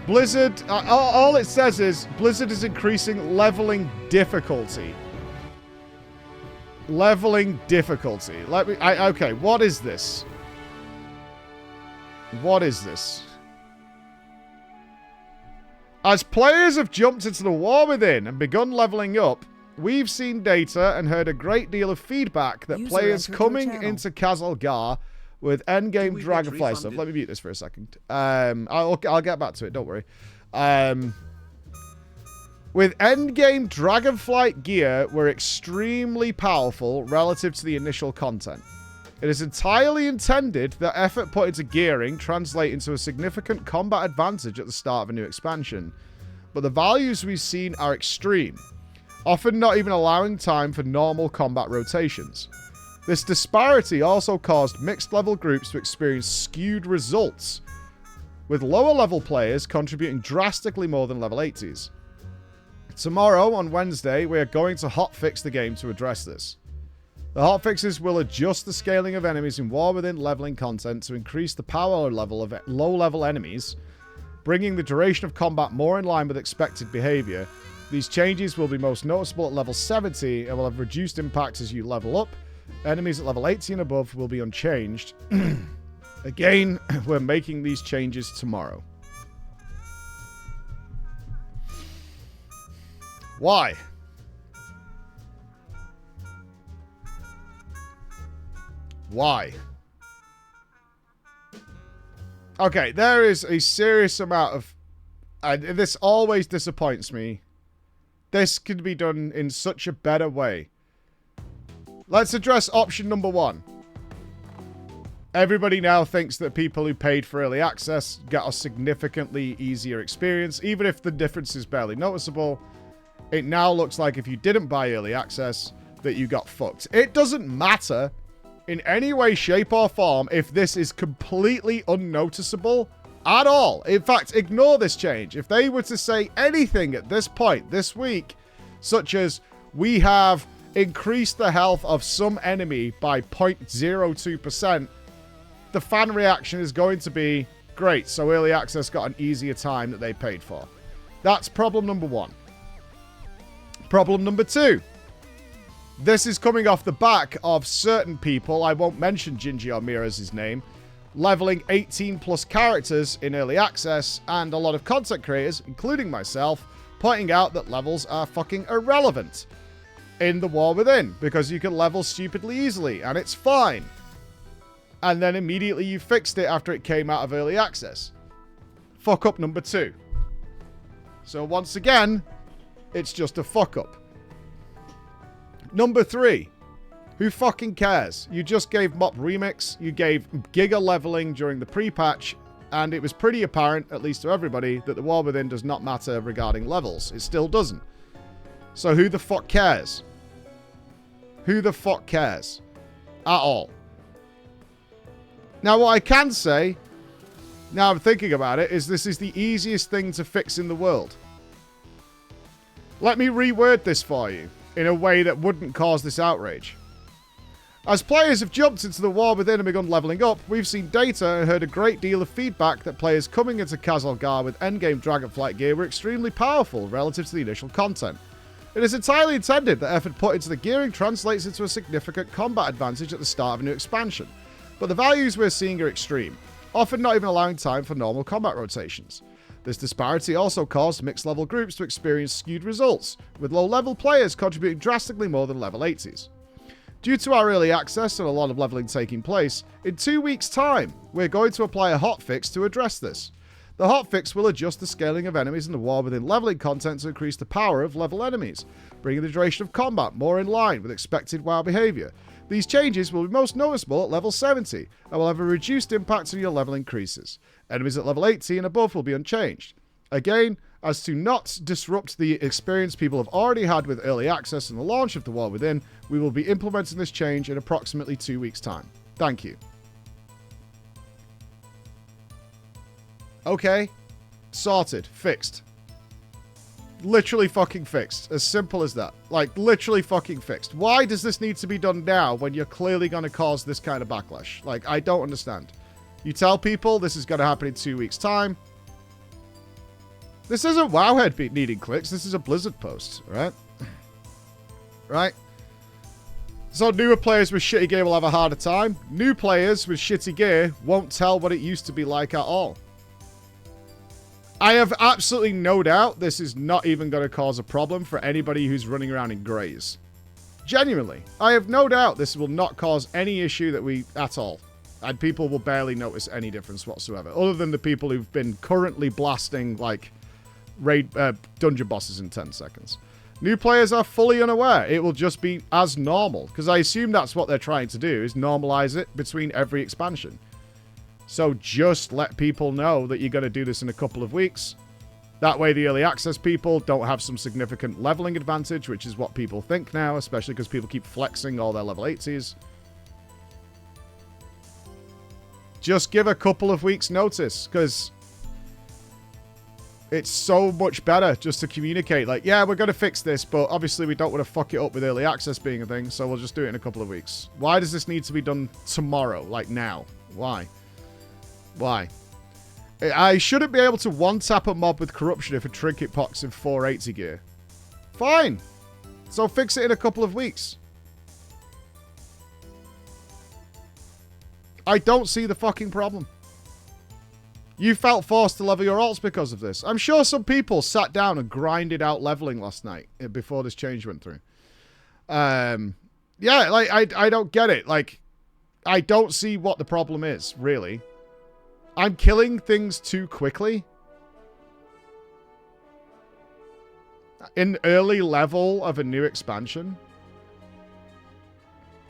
Blizzard, all it says is Blizzard is increasing leveling difficulty. Leveling difficulty. Okay, what is this? What is this? As players have jumped into the war within and begun leveling up, we've seen data and heard a great deal of feedback that players coming into Khazalgar with endgame Dragonfly stuff. Let me mute this for a second. I'll get back to it, don't worry. With endgame Dragonflight gear were extremely powerful relative to the initial content. It is entirely intended that effort put into gearing translate into a significant combat advantage at the start of a new expansion. But the values we've seen are extreme, often not even allowing time for normal combat rotations. This disparity also caused mixed level groups to experience skewed results, with lower level players contributing drastically more than level 80s. Tomorrow, on Wednesday, we are going to hotfix the game to address this. The hotfixes will adjust the scaling of enemies in War Within leveling content to increase the power level of low-level enemies, bringing the duration of combat more in line with expected behavior. These changes will be most noticeable at level 70 and will have reduced impact as you level up. Enemies at level 80 and above will be unchanged. Again, we're making these changes tomorrow. Why? Why? Okay, there is a serious amount of... this always disappoints me. This could be done in such a better way. Let's address option number 1. Everybody now thinks that people who paid for early access get a significantly easier experience, even if the difference is barely noticeable. It now looks like if you didn't buy early access, that you got fucked. It doesn't matter in any way, shape, or form if this is completely unnoticeable at all. In fact, ignore this change. If they were to say anything at this point, this week, such as, we have increased the health of some enemy by 0.02%, the fan reaction is going to be, great, so early access got an easier time that they paid for. That's problem number 1. Problem number 2. This is coming off the back of certain people, I won't mention Gingy or Mira's name, leveling 18 plus characters in early access, and a lot of content creators, including myself, pointing out that levels are fucking irrelevant in the War Within, because you can level stupidly easily, and it's fine. And then immediately you fixed it after it came out of early access. Fuck up number 2. So once again, it's just a fuck up. Number 3. Who fucking cares? You just gave Mop Remix, you gave Giga leveling during the pre-patch, and it was pretty apparent, at least to everybody, that the War Within does not matter regarding levels. It still doesn't. So who the fuck cares? Who the fuck cares? At all. Now what I can say, now I'm thinking about it, is this is the easiest thing to fix in the world. Let me reword this for you in a way that wouldn't cause this outrage. As players have jumped into the War Within and begun leveling up, we've seen data and heard a great deal of feedback that players coming into Khazalgar with endgame Dragonflight gear were extremely powerful relative to the initial content. It is entirely intended that effort put into the gearing translates into a significant combat advantage at the start of a new expansion, but the values we're seeing are extreme, often not even allowing time for normal combat rotations. This disparity also caused mixed-level groups to experience skewed results, with low-level players contributing drastically more than level 80s. Due to our early access and a lot of leveling taking place, in 2 weeks' time, we're going to apply a hotfix to address this. The hotfix will adjust the scaling of enemies in the War Within leveling content to increase the power of level enemies, bringing the duration of combat more in line with expected WoW behavior. These changes will be most noticeable at level 70 and will have a reduced impact on your level increases. Enemies at level 80 and above will be unchanged. Again, as to not disrupt the experience people have already had with early access and the launch of the War Within, we will be implementing this change in approximately 2 weeks' time. Thank you. Okay. Sorted. Fixed. Literally fucking fixed. As simple as that. Like, literally fucking fixed. Why does this need to be done now when you're clearly going to cause this kind of backlash? Like, I don't understand. You tell people this is going to happen in 2 weeks' time. This isn't Wowhead needing clicks. This is a Blizzard post, right? Right? So newer players with shitty gear will have a harder time. New players with shitty gear won't tell what it used to be like at all. I have absolutely no doubt this is not even going to cause a problem for anybody who's running around in greys. Genuinely. I have no doubt this will not cause any issue at all. And people will barely notice any difference whatsoever. Other than the people who've been currently blasting, like, dungeon bosses in 10 seconds. New players are fully unaware. It will just be as normal. Because I assume that's what they're trying to do, is normalize it between every expansion. So just let people know that you're going to do this in a couple of weeks. That way the early access people don't have some significant leveling advantage, which is what people think now, especially because people keep flexing all their level 80s. Just give a couple of weeks notice, because it's so much better just to communicate, like, yeah, we're going to fix this, but obviously we don't want to fuck it up with early access being a thing, so we'll just do it in a couple of weeks. Why does this need to be done tomorrow, like now? Why? Why? I shouldn't be able to one-tap a mob with corruption if a trinket pox in 480 gear. Fine. So fix it in a couple of weeks. I don't see the fucking problem. You felt forced to level your alts because of this. I'm sure some people sat down and grinded out leveling last night before this change went through. Yeah, like, I don't get it. Like, I don't see what the problem is, really. I'm killing things too quickly. In early level of a new expansion.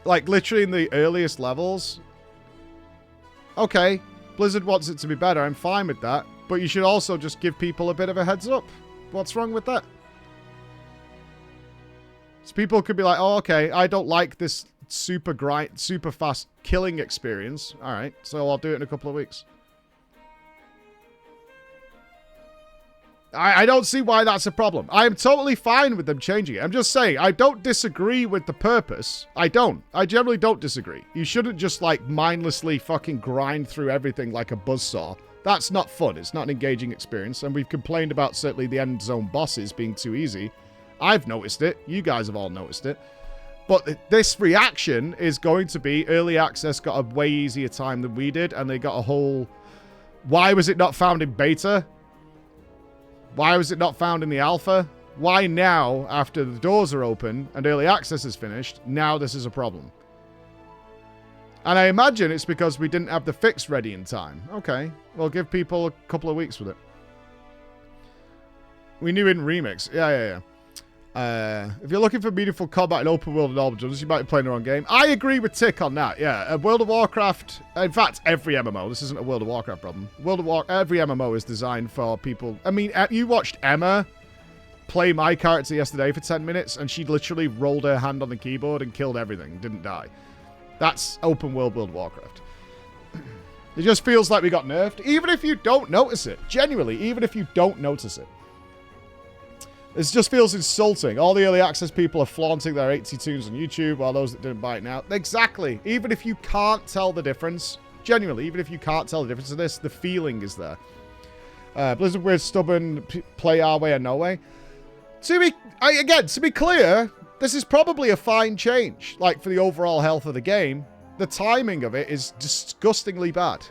Like, literally in the earliest levels. Okay, Blizzard wants it to be better. I'm fine with that. But you should also just give people a bit of a heads up. What's wrong with that? So people could be like, oh, okay, I don't like this super fast killing experience. All right, so I'll do it in a couple of weeks. I don't see why that's a problem. I am totally fine with them changing it. I'm just saying, I don't disagree with the purpose. I don't. I generally don't disagree. You shouldn't just, like, mindlessly fucking grind through everything like a buzzsaw. That's not fun. It's not an engaging experience. And we've complained about certainly the end zone bosses being too easy. I've noticed it. You guys have all noticed it. But this reaction is going to be early access got a way easier time than we did. And they got a whole... Why was it not found in beta? Why was it not found in the alpha? Why now, after the doors are open and early access is finished, now this is a problem? And I imagine it's because we didn't have the fix ready in time. Okay, well, give people a couple of weeks with it. We knew in Remix. Yeah. If you're looking for meaningful combat in open world and all dungeons, you might be playing the wrong game. I agree with Tick on that, yeah. World of Warcraft, in fact, every MMO, this isn't a World of Warcraft problem. Every MMO is designed for people. I mean, you watched Emma play my character yesterday for 10 minutes, and she literally rolled her hand on the keyboard and killed everything, didn't die. That's open world World of Warcraft. It just feels like we got nerfed, even if you don't notice it. Genuinely, even if you don't notice it. This just feels insulting. All the early access people are flaunting their 80 tunes on YouTube, while those that didn't buy it now. Exactly. Even if you can't tell the difference, genuinely, even if you can't tell the difference of this, the feeling is there. Blizzard, we're stubborn, play our way or no way. To be clear, this is probably a fine change. Like, for the overall health of the game, the timing of it is disgustingly bad.